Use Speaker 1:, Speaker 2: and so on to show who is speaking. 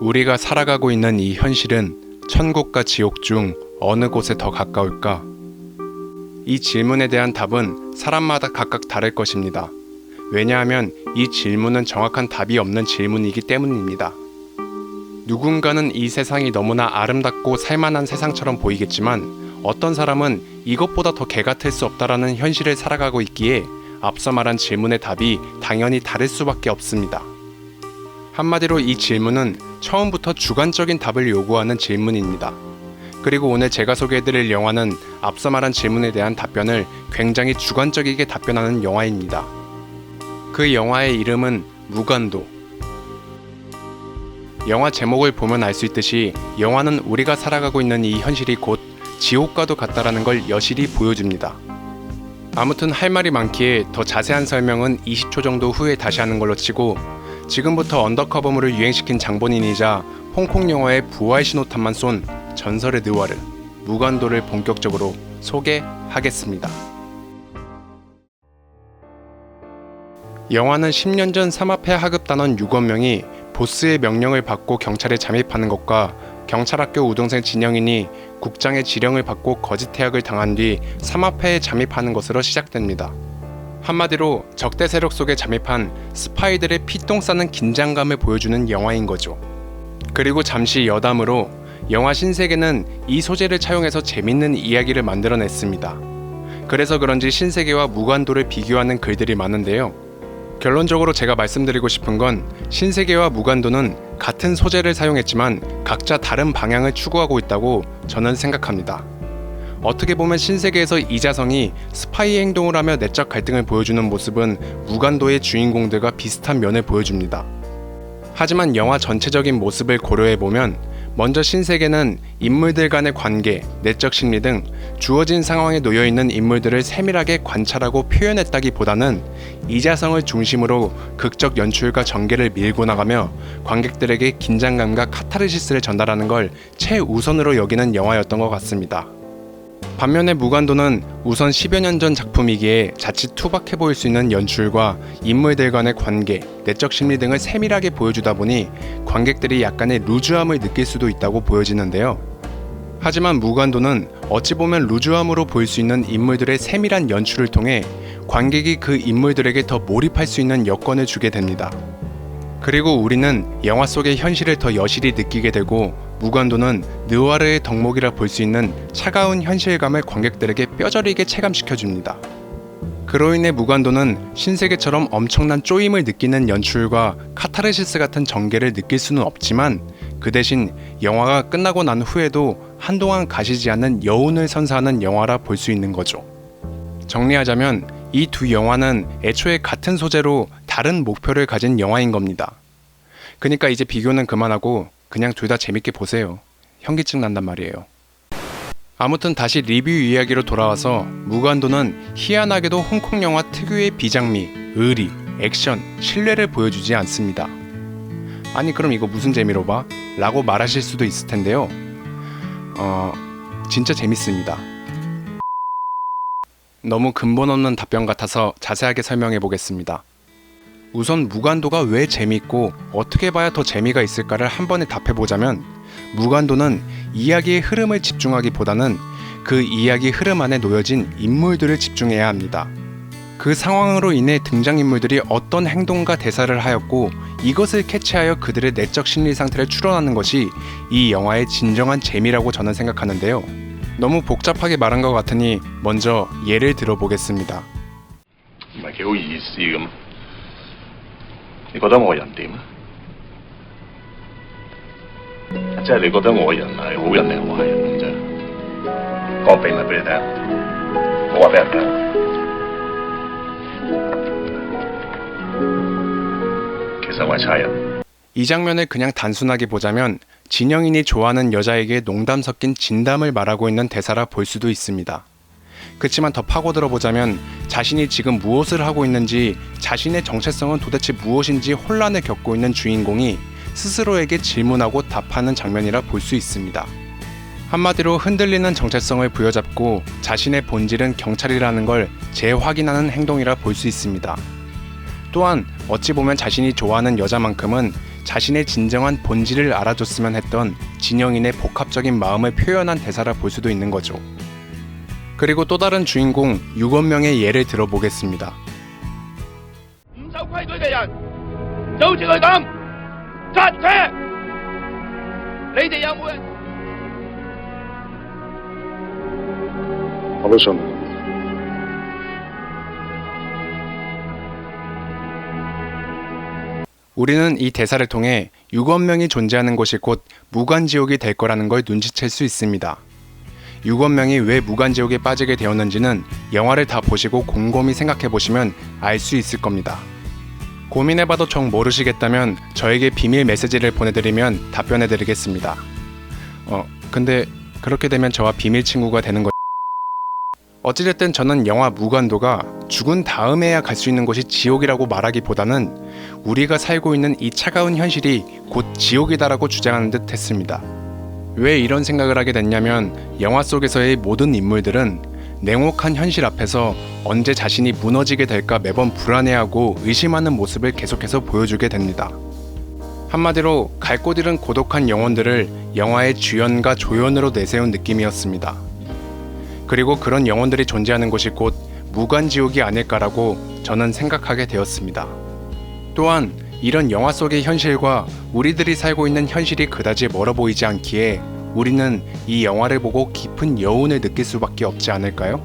Speaker 1: 우리가 살아가고 있는 이 현실은 천국과 지옥 중 어느 곳에 더 가까울까? 이 질문에 대한 답은 사람마다 각각 다를 것입니다. 왜냐하면 이 질문은 정확한 답이 없는 질문이기 때문입니다. 누군가는 이 세상이 너무나 아름답고 살만한 세상처럼 보이겠지만 어떤 사람은 이것보다 더 개같을 수 없다라는 현실을 살아가고 있기에 앞서 말한 질문의 답이 당연히 다를 수밖에 없습니다. 한마디로 이 질문은 처음부터 주관적인 답을 요구하는 질문입니다. 그리고 오늘 제가 소개해드릴 영화는 앞서 말한 질문에 대한 답변을 굉장히 주관적이게 답변하는 영화입니다. 그 영화의 이름은 무간도. 영화 제목을 보면 알 수 있듯이 영화는 우리가 살아가고 있는 이 현실이 곧 지옥과도 같다라는 걸 여실히 보여줍니다. 아무튼 할 말이 많기에 더 자세한 설명은 20초 정도 후에 다시 하는 걸로 치고 지금부터 언더커버물을 유행시킨 장본인이자 홍콩 영화의 부활 신호탄만 쏜 전설의 느와르 무간도를 본격적으로 소개하겠습니다. 영화는 10년 전 삼합회 하급단원 6원 명이 보스의 명령을 받고 경찰에 잠입하는 것과 경찰학교 우동생 진영인이 국장의 지령을 받고 거짓 퇴학을 당한 뒤 삼합회에 잠입하는 것으로 시작됩니다. 한마디로 적대 세력 속에 잠입한 스파이들의 피똥 싸는 긴장감을 보여주는 영화인 거죠. 그리고 잠시 여담으로 영화 신세계는 이 소재를 차용해서 재밌는 이야기를 만들어냈습니다. 그래서 그런지 신세계와 무간도를 비교하는 글들이 많은데요. 결론적으로 제가 말씀드리고 싶은 건 신세계와 무간도는 같은 소재를 사용했지만 각자 다른 방향을 추구하고 있다고 저는 생각합니다. 어떻게 보면 신세계에서 이자성이 스파이 행동을 하며 내적 갈등을 보여주는 모습은 무간도의 주인공들과 비슷한 면을 보여줍니다. 하지만 영화 전체적인 모습을 고려해보면 먼저 신세계는 인물들 간의 관계, 내적 심리 등 주어진 상황에 놓여있는 인물들을 세밀하게 관찰하고 표현했다기보다는 이자성을 중심으로 극적 연출과 전개를 밀고 나가며 관객들에게 긴장감과 카타르시스를 전달하는 걸 최우선으로 여기는 영화였던 것 같습니다. 반면에 무간도는 우선 10여 년 전 작품이기에 자칫 투박해 보일 수 있는 연출과 인물들 간의 관계, 내적 심리 등을 세밀하게 보여주다 보니 관객들이 약간의 루즈함을 느낄 수도 있다고 보여지는데요. 하지만 무간도는 어찌 보면 루즈함으로 보일 수 있는 인물들의 세밀한 연출을 통해 관객이 그 인물들에게 더 몰입할 수 있는 여건을 주게 됩니다. 그리고 우리는 영화 속의 현실을 더 여실히 느끼게 되고 무간도는 느와르의 덕목이라 볼 수 있는 차가운 현실감을 관객들에게 뼈저리게 체감시켜줍니다. 그로 인해 무간도는 신세계처럼 엄청난 쪼임을 느끼는 연출과 카타르시스 같은 전개를 느낄 수는 없지만 그 대신 영화가 끝나고 난 후에도 한동안 가시지 않는 여운을 선사하는 영화라 볼 수 있는 거죠. 정리하자면 이 두 영화는 애초에 같은 소재로 다른 목표를 가진 영화인 겁니다. 그러니까 이제 비교는 그만하고 그냥 둘 다 재밌게 보세요. 현기증 난단 말이에요. 아무튼 다시 리뷰 이야기로 돌아와서 무간도는 희한하게도 홍콩 영화 특유의 비장미, 의리, 액션, 신뢰를 보여주지 않습니다. 아니 그럼 이거 무슨 재미로 봐? 라고 말하실 수도 있을 텐데요. 진짜 재밌습니다. 너무 근본 없는 답변 같아서 자세하게 설명해 보겠습니다. 우선 무간도가 왜 재밌고 어떻게 봐야 더 재미가 있을까를 한 번에 답해보자면 무간도는 이야기의 흐름을 집중하기보다는 그 이야기 흐름 안에 놓여진 인물들을 집중해야 합니다. 그 상황으로 인해 등장인물들이 어떤 행동과 대사를 하였고 이것을 캐치하여 그들의 내적 심리 상태를 추론하는 것이 이 영화의 진정한 재미라고 저는 생각하는데요. 너무 복잡하게 말한 것 같으니 먼저 예를 들어보겠습니다.
Speaker 2: 唔係幾好意思咁，你覺得我人點啊？即係你覺得我人係好人定係壞人咁啫？講個秘密俾你聽，我話俾人聽。其實我係差人。
Speaker 1: 이 장면을 그냥 단순하게 보자면 진영인이 좋아하는 여자에게 농담 섞인 진담을 말하고 있는 대사라 볼 수도 있습니다. 그렇지만 더 파고들어 보자면 자신이 지금 무엇을 하고 있는지 자신의 정체성은 도대체 무엇인지 혼란을 겪고 있는 주인공이 스스로에게 질문하고 답하는 장면이라 볼 수 있습니다. 한마디로 흔들리는 정체성을 부여잡고 자신의 본질은 경찰이라는 걸 재확인하는 행동이라 볼 수 있습니다. 또한 어찌 보면 자신이 좋아하는 여자만큼은 자신의 진정한 본질을 알아줬으면 했던 진영인의 복합적인 마음을 표현한 대사라 볼 수도 있는 거죠. 그리고 또 다른 주인공 유건명의 예를 들어보겠습니다.
Speaker 2: 唔守規矩嘅人就好似佢咁揸車，你哋有冇人？我都信。
Speaker 1: 우리는 이 대사를 통해 유건명이 존재하는 곳이 곧 무간지옥이 될 거라는 걸 눈치챌 수 있습니다. 유건명이 왜 무간지옥에 빠지게 되었는지는 영화를 다 보시고 곰곰이 생각해 보시면 알 수 있을 겁니다. 고민해봐도 정 모르시겠다면 저에게 비밀 메시지를 보내드리면 답변해드리겠습니다. 근데 그렇게 되면 저와 비밀 친구가 되는 거. 어찌됐든 저는 영화 무간도가 죽은 다음에야 갈 수 있는 곳이 지옥이라고 말하기보다는 우리가 살고 있는 이 차가운 현실이 곧 지옥이다라고 주장하는 듯 했습니다. 왜 이런 생각을 하게 됐냐면 영화 속에서의 모든 인물들은 냉혹한 현실 앞에서 언제 자신이 무너지게 될까 매번 불안해하고 의심하는 모습을 계속해서 보여주게 됩니다. 한마디로 갈 곳 잃은 고독한 영혼들을 영화의 주연과 조연으로 내세운 느낌이었습니다. 그리고 그런 영혼들이 존재하는 곳이 곧 무간지옥이 아닐까라고 저는 생각하게 되었습니다. 또한 이런 영화 속의 현실과 우리들이 살고 있는 현실이 그다지 멀어 보이지 않기에 우리는 이 영화를 보고 깊은 여운을 느낄 수밖에 없지 않을까요?